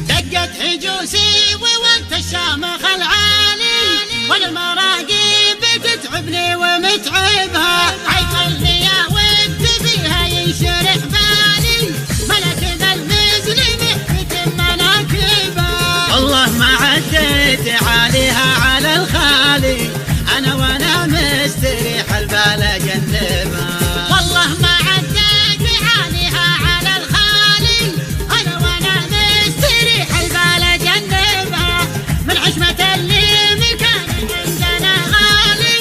دقت هجوسي ووقت الشامخ العالي، والمراقب تتعبني ومتعبها، عيقلني يا ود فيها ينشرح بالي، ملك ذا المزن محكة مناكبها. والله ما عديت عليها على الخالي، انا وانا مستريح البال اجنبها. والله ما عديت عليها على الخالي، انا وانا مستريح البال اجنبها، من عشمة اللي مكان عندنا غالي،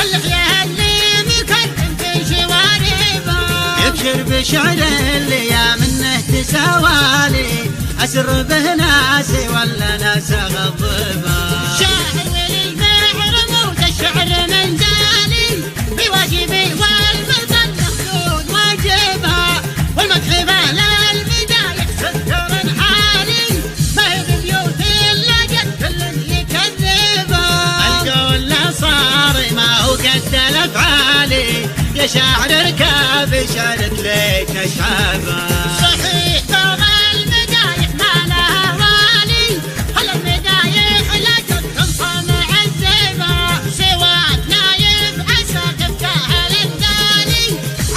اللحية اللي مكان في شواربها. يبشر بشعر اللي يا منه تسوالي، اسر به ناسي ولا ناس اغضبها. شاعر وللبحر موت الشعر من زاني، بواجبي والبطن مخدود واجبها، والمكتبة للمدايح ستر حالي، ما هي ببيوت لقت كل يكذبها. القول لا صار ما هو قد الافعالي، يا شاعر اركب شعرك ليك اشعبها. صحيح ترى المدايح ما لها والي، هل المدايح لا تنصى معذبها، سواك نايف عسى تفتح الثاني،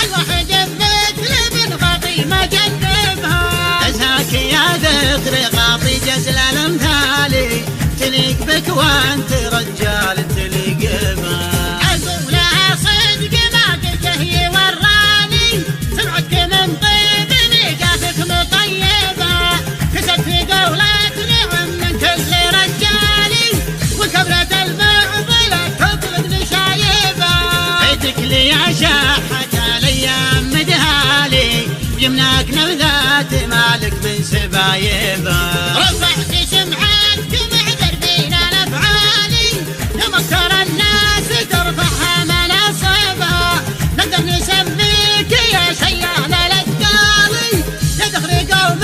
الواحد بمثل بن غطي ما جذبها. ازهاك يا ذكر غاطي جزل الامثالي، تليق بك وانت رجال تليق بها. أقولها صدق ما قلته يوراني، سمعتك من طيب ميقاتك مطيبة، كسبت في قولك نعم من كل رجالي، وكبرة المعضلة تطلق نشايبها. عيدك لي يا شاحة الايام مدهالي، يمناك نبذات مالك من سبايبها. رفعت سمعتك معذر بين الافعالي، يا مكر الناس ترفعها مناصبها، نقدر نسميك يا شيال الاتقالي، يا دخل قوم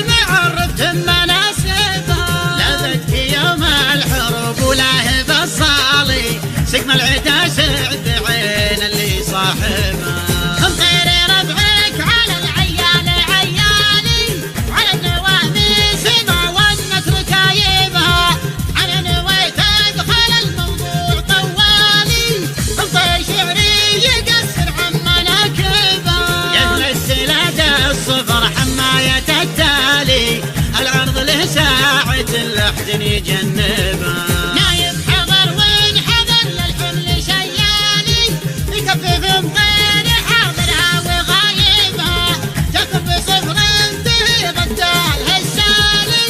معرفت مناسبها. لذتك يوم الحروب ولاهب الصالي، سقم العدا سعد عين اللي صاحبها. خمطير ربعك على العيال عيالي، على النواميس ما ونت ركايبها، على نويت ادخل الموضوع طوالي، خمطير شعري يقصر عن مناكبها. يا اهل السلادة الصفر حماية التالي، العرض له ساعة اللحد يجنبها. نايب حضر وين حضر للحمل شيالي، يكفف مطير حاضرها وغايبها، تكب صفر انتهي غدال هالسالي،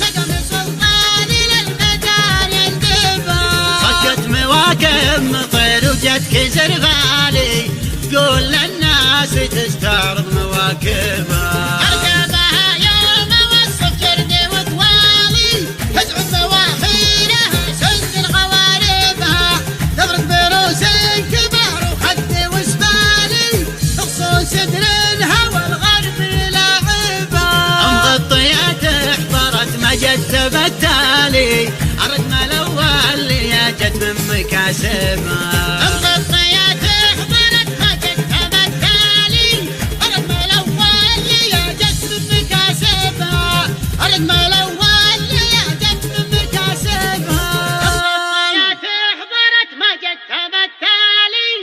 نقم سلطاني للمدار يندبها. صكت مواكب مطير وجدك زرغالي، تقول للناس تستعرض مواكبها. اركبها يوم اوصف جردي وطوالي، تزعم بواخيرها سنزل غواربها، تفرق بروس كبار وخد وسبالي، خصوص صدر الهوى الغرب لاعبها. مغطيات احضرت مجد بالتالي، الرقم الاول اللي جت من مكاسبها. مغطيات حضرت ما جت بالتالي، الرقم الاول يا جت من مكاسبها، الرقم الاول يا جت من مكاسبها. مغطيات حضرت ما جت بالتالي،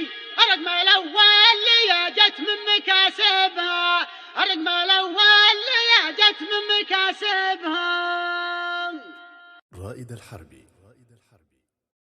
الرقم الاول يا جت من مكاسبها، الرقم الاول يا جت من مكاسبها. رائد الحربي